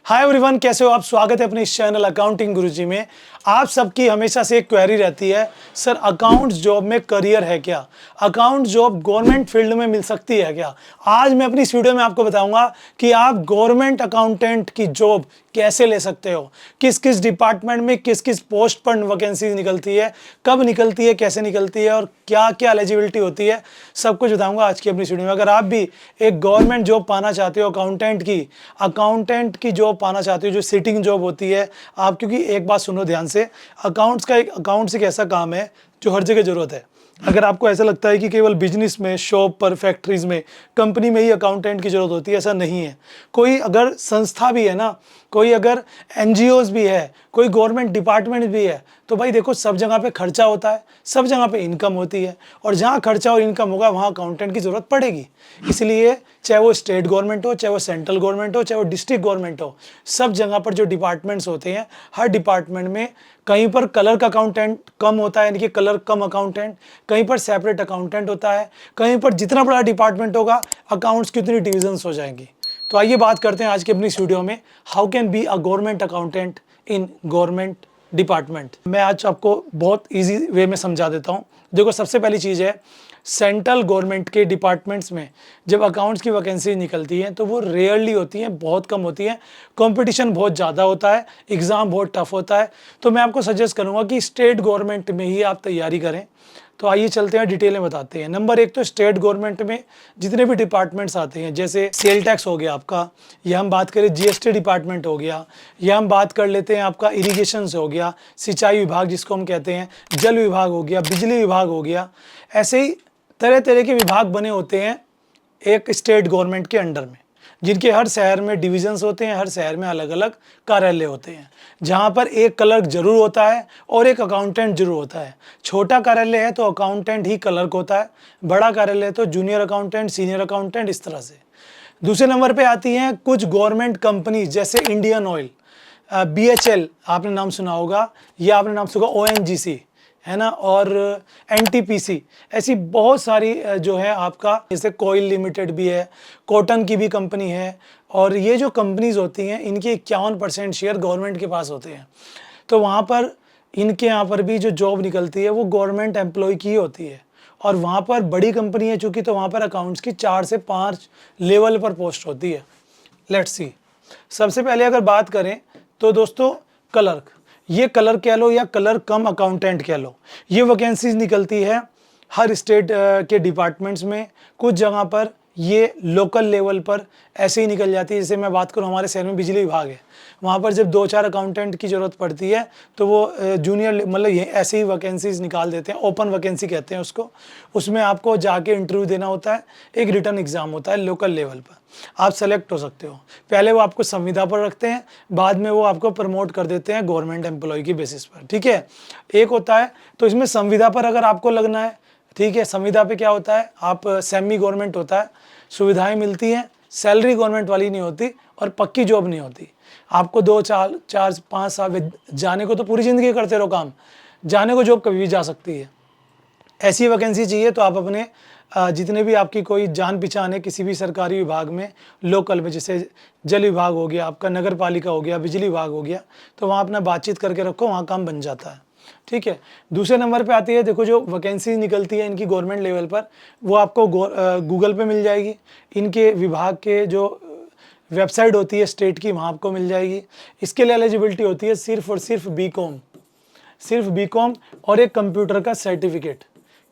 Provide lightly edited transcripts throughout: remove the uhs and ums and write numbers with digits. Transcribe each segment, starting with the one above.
Hi everyone, कैसे हो आप। स्वागत है अपने इस चैनल अकाउंटिंग गुरुजी में। आप सबकी हमेशा से एक क्वेरी रहती है, सर अकाउंट्स जॉब में करियर है क्या, अकाउंट जॉब गवर्नमेंट फील्ड में मिल सकती है क्या। आज मैं अपनी इस वीडियो में आपको बताऊंगा कि आप गवर्नमेंट अकाउंटेंट की जॉब कैसे ले सकते हो, किस किस डिपार्टमेंट में किस किस पोस्ट पर वैकेंसी निकलती है, कब निकलती है, कैसे निकलती है और क्या क्या एलिजिबिलिटी होती है, सब कुछ बताऊंगा आज की अपनी वीडियो में। अगर आप भी एक गवर्नमेंट जॉब पाना चाहते हो, अकाउंटेंट की जॉब पाना चाहते हो, जो सिटिंग जॉब होती है आप, क्योंकि एक बात सुनो ध्यान से, अकाउंट्स एक ऐसा काम है जो हर जगह जरूरत है। अगर आपको ऐसा लगता है कि केवल बिजनेस में, शॉप पर, फैक्ट्रीज में, कंपनी में ही अकाउंटेंट की जरूरत होती है, ऐसा नहीं है। कोई अगर संस्था भी है ना, कोई अगर एनजीओज भी है, कोई गवर्नमेंट डिपार्टमेंट भी है, तो भाई देखो सब जगह पे खर्चा होता है, सब जगह पे इनकम होती है, और जहाँ खर्चा और इनकम होगा वहाँ अकाउंटेंट की जरूरत पड़ेगी। इसलिए चाहे वो स्टेट गवर्नमेंट हो, चाहे वो सेंट्रल गवर्नमेंट हो, चाहे वो डिस्ट्रिक्ट गवर्नमेंट हो, सब जगह पर जो डिपार्टमेंट्स होते हैं, हर डिपार्टमेंट में कहीं पर कलर का अकाउंटेंट कम होता है, यानी कि कलर कम अकाउंटेंट, कहीं पर सेपरेट अकाउंटेंट होता है, कहीं पर जितना बड़ा डिपार्टमेंट होगा अकाउंट्स की उतनी डिविजन्स हो जाएंगी। तो आइए बात करते हैं आज की अपनी इस वीडियो में, how can be a government accountant in government department. मैं आज आपको बहुत इजी वे में समझा देता हूँ। देखो, सबसे पहली चीज़ है, सेंट्रल गवर्नमेंट के डिपार्टमेंट्स में जब अकाउंट्स की वैकेंसी निकलती है तो वो रेयरली होती हैं, बहुत कम होती हैं, कंपटीशन बहुत ज़्यादा होता है, एग्ज़ाम बहुत टफ होता है। तो मैं आपको सजेस्ट करूँगा कि स्टेट गवर्नमेंट में ही आप तैयारी करें। तो आइए चलते हैं, डिटेल में बताते हैं। नंबर एक, तो स्टेट गवर्नमेंट में जितने भी डिपार्टमेंट्स आते हैं, जैसे सेल टैक्स हो गया आपका, या हम बात करें जीएसटी डिपार्टमेंट हो गया, या हम बात कर लेते हैं आपका इरिगेशन से हो गया, सिंचाई विभाग जिसको हम कहते हैं, जल विभाग हो गया, बिजली विभाग हो गया, ऐसे ही तरह तरह के विभाग बने होते हैं एक स्टेट गवर्नमेंट के अंडर में, जिनके हर शहर में डिविजन्स होते हैं, हर शहर में अलग अलग कार्यालय होते हैं, जहाँ पर एक क्लर्क जरूर होता है और एक अकाउंटेंट जरूर होता है। छोटा कार्यालय है तो अकाउंटेंट ही क्लर्क होता है, बड़ा कार्यालय है तो जूनियर अकाउंटेंट, सीनियर अकाउंटेंट, इस तरह से। दूसरे नंबर पे आती हैं कुछ गवर्नमेंट कंपनीज, जैसे इंडियन ऑयल, बीएचएल आपने नाम सुना होगा, या आपने नाम सुना ओएनजीसी है ना, और एनटीपीसी, ऐसी बहुत सारी जो है आपका, जैसे कोयल लिमिटेड भी है, कॉटन की भी कंपनी है, और ये जो कंपनीज होती हैं इनके 51% शेयर गवर्नमेंट के पास होते हैं। तो वहाँ पर इनके यहाँ पर भी जो जॉब निकलती है वो गवर्नमेंट एम्प्लॉय की होती है, और वहाँ पर बड़ी कंपनी है चूँकि, तो वहाँ पर अकाउंट्स की 4 से 5 लेवल पर पोस्ट होती है। लेट्स सी, सबसे पहले अगर बात करें तो दोस्तों, क्लर्क, ये कलर कह लो या कलर कम अकाउंटेंट कह लो, ये वैकेंसीज निकलती है हर स्टेट के डिपार्टमेंट्स में। कुछ जगह पर ये लोकल लेवल पर ऐसे ही निकल जाती है। जैसे मैं बात करूँ, हमारे शहर में बिजली विभाग है, वहाँ पर जब 2-4 अकाउंटेंट की ज़रूरत पड़ती है तो वो जूनियर, मतलब ये ऐसे ही वैकेंसीज निकाल देते हैं, ओपन वैकेंसी कहते हैं उसको। उसमें आपको जाके इंटरव्यू देना होता है, एक रिटर्न एग्ज़ाम होता है लोकल लेवल पर, आप सेलेक्ट हो सकते हो। पहले वो आपको संविदा पर रखते हैं, बाद में वो आपको प्रमोट कर देते हैं गवर्नमेंट एम्प्लॉय की बेसिस पर, ठीक है। एक होता है, तो इसमें संविदा पर अगर आपको लगना है, ठीक है। संविदा पे क्या होता है, आप सेमी गवर्नमेंट होता है, सुविधाएं मिलती हैं, सैलरी गवर्नमेंट वाली नहीं होती, और पक्की जॉब नहीं होती। आपको 2-4-5 साल जाने को, तो पूरी ज़िंदगी करते रहो काम, जाने को जॉब कभी भी जा सकती है। ऐसी वैकेंसी चाहिए तो आप अपने जितने भी आपकी कोई जान पहचान है किसी भी सरकारी विभाग में, लोकल में, जैसे जल विभाग हो गया आपका, नगर पालिका हो गया, बिजली विभाग हो गया, तो वहाँ अपना बातचीत करके रखो, वहाँ काम बन जाता है, ठीक है। दूसरे नंबर पे आती है, देखो जो वैकेंसी निकलती है इनकी गवर्नमेंट लेवल पर, वो आपको गूगल पे मिल जाएगी। इनके विभाग के जो वेबसाइट होती है स्टेट की, वहाँ आपको मिल जाएगी। इसके लिए एलिजिबिलिटी होती है सिर्फ और सिर्फ बीकॉम और एक कंप्यूटर का सर्टिफिकेट,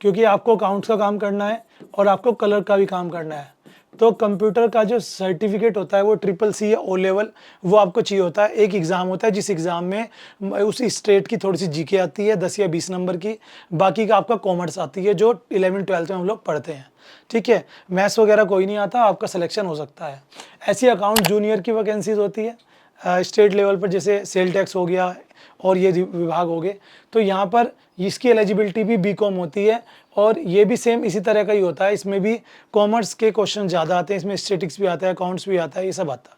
क्योंकि आपको अकाउंट्स का काम करना है और आपको कलर का भी काम करना है। तो कंप्यूटर का जो सर्टिफिकेट होता है वो CCC या O लेवल, वो आपको चाहिए होता है। एक एग्ज़ाम होता है जिस एग्ज़ाम में उस स्टेट की थोड़ी सी जीके आती है, 10 या 20 नंबर की, बाकी का आपका कॉमर्स आती है, जो 11th-12th में हम लोग पढ़ते हैं, ठीक है। मैथ्स वगैरह कोई नहीं आता, आपका सिलेक्शन हो सकता है। ऐसी अकाउंट जूनियर की वैकेंसीज होती है स्टेट लेवल पर, जैसे सेल टैक्स हो गया और ये विभाग हो गए। तो यहाँ पर इसकी एलिजिबिलिटी भी बीकॉम होती है, और ये भी सेम इसी तरह का ही होता है। इसमें भी कॉमर्स के क्वेश्चन ज़्यादा आते हैं, इसमें स्टैटिस्टिक्स भी आता है, अकाउंट्स भी आता है, ये सब आता है।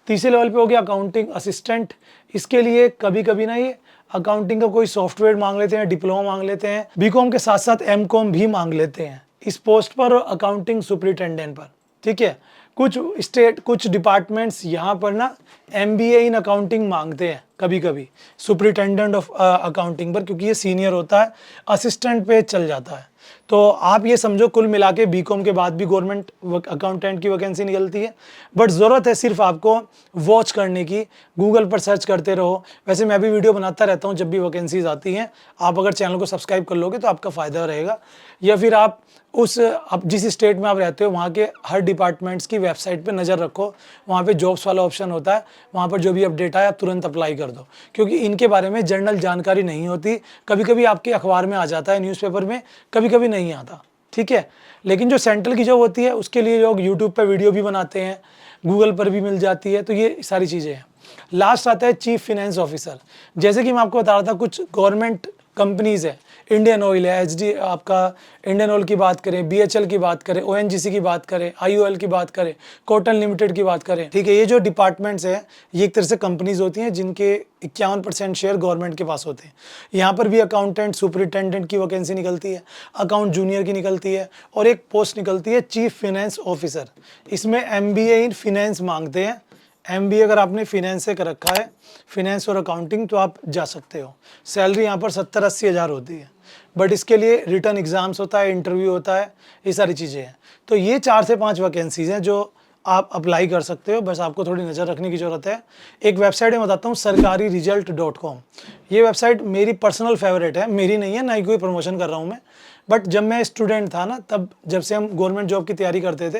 तीसरे लेवल पे हो गया अकाउंटिंग असिस्टेंट। इसके लिए कभी कभी ना ये अकाउंटिंग का कोई सॉफ्टवेयर मांग लेते हैं, डिप्लोमा मांग लेते हैं, बीकॉम के साथ साथ एमकॉम भी मांग लेते हैं इस पोस्ट पर, और अकाउंटिंग सुपरिटेंडेंट पर, ठीक है। कुछ डिपार्टमेंट्स यहाँ पर ना MBA इन अकाउंटिंग मांगते हैं कभी कभी, सुपरिटेंडेंट ऑफ अकाउंटिंग पर, क्योंकि ये सीनियर होता है, असिस्टेंट पे चल जाता है। तो आप ये समझो कुल मिला के BCom के बाद भी गवर्नमेंट अकाउंटेंट की वैकेंसी निकलती है। बट ज़रूरत है सिर्फ आपको वॉच करने की, गूगल पर सर्च करते रहो। वैसे मैं भी वीडियो बनाता रहता हूँ जब भी वैकेंसीज आती हैं। आप अगर चैनल को सब्सक्राइब कर लोगे तो आपका फ़ायदा रहेगा। या फिर आप जिस स्टेट में आप रहते हो वहाँ के हर डिपार्टमेंट्स की वेबसाइट पे नज़र रखो, वहाँ पे जॉब्स वाला ऑप्शन होता है, वहाँ पर जो भी अपडेट आए आप तुरंत अप्लाई कर दो, क्योंकि इनके बारे में जनरल जानकारी नहीं होती। कभी कभी आपके अखबार में आ जाता है, न्यूज़पेपर में, कभी कभी नहीं आता, ठीक है। लेकिन जो सेंट्रल की जॉब होती है उसके लिए लोग यूट्यूब पर वीडियो भी बनाते हैं, गूगल पर भी मिल जाती है, तो ये सारी चीज़ें हैं। लास्ट आता है चीफ फाइनेंस ऑफिसर। जैसे कि मैं आपको बता रहा था, कुछ गवर्नमेंट कंपनीज़ है, इंडियन ऑयल है, आपका इंडियन ऑयल की बात करें, BHL की बात करें, ONGC की बात करें, IOL की बात करें, कॉटन लिमिटेड की बात करें, ठीक है। ये जो डिपार्टमेंट्स हैं ये एक तरह से कंपनीज होती हैं जिनके 51% शेयर गवर्नमेंट के पास होते हैं। यहाँ पर भी अकाउंटेंट सुपरिटेंडेंट की वैकेंसी निकलती है, अकाउंट जूनियर की निकलती है, और एक पोस्ट निकलती है चीफ फाइनेंस ऑफिसर। इसमें MBA इन फिनेंस मांगते हैं। MBA अगर आपने फिनेंस से कर रखा है, फिनेंस और अकाउंटिंग, तो आप जा सकते हो। सैलरी यहाँ पर 70-80 हज़ार होती है, बट इसके लिए रिटर्न एग्ज़ाम्स होता है, इंटरव्यू होता है, ये सारी चीज़ें हैं। तो ये 4 से 5 वैकेंसीज़ हैं जो आप अप्लाई कर सकते हो, बस आपको थोड़ी नज़र रखने की ज़रूरत है। एक वेबसाइट मैं बताता हूँ, sarkariresult.com। ये वेबसाइट मेरी पर्सनल फेवरेट है, मेरी नहीं है, ना ही कोई प्रमोशन कर रहा हूँ मैं। बट जब मैं स्टूडेंट था ना, तब जब से हम गवर्नमेंट जॉब की तैयारी करते थे,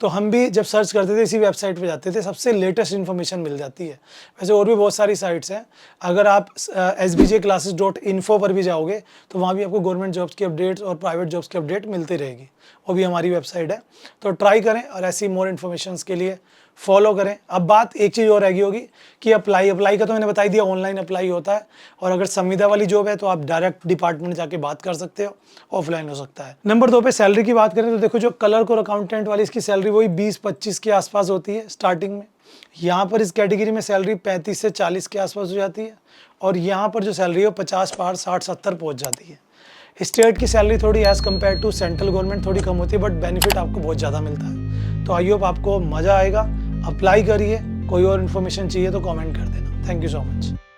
तो हम भी जब सर्च करते थे इसी वेबसाइट पे जाते थे, सबसे लेटेस्ट इन्फॉर्मेशन मिल जाती है। वैसे और भी बहुत सारी साइट्स हैं, अगर आप sbjclasses.info पर भी जाओगे तो वहाँ भी आपको गवर्नमेंट जॉब्स की अपडेट्स और प्राइवेट जॉब्स की अपडेट मिलती रहेगी, वो भी हमारी वेबसाइट है। तो ट्राई करें और ऐसी मोर इन्फॉर्मेशन के लिए फॉलो करें। अब बात एक चीज़ और रहेगी होगी कि अप्लाई का तो मैंने बता दिया, ऑनलाइन अप्लाई होता है, और अगर संविदा वाली जॉब है तो आप डायरेक्ट डिपार्टमेंट जाके बात कर सकते हो, ऑफलाइन हो सकता है। नंबर 2 पे सैलरी की बात करें तो देखो, जो क्लर्क और अकाउंटेंट वाली इसकी सैलरी वही 20-25 के आसपास होती है स्टार्टिंग में। यहाँ पर इस कैटेगरी में सैलरी 35 से 40 के आसपास हो जाती है, और यहाँ पर जो सैलरी है वो 50 पार 60-70 पहुँच जाती है। स्टेट की सैलरी थोड़ी as compare to central government थोड़ी कम होती है, बट बेनिफिट आपको बहुत ज़्यादा मिलता है। तो आई होप आपको मज़ा आएगा, अप्लाई करिए। कोई और इन्फॉर्मेशन चाहिए तो कमेंट कर देना। Thank you so much.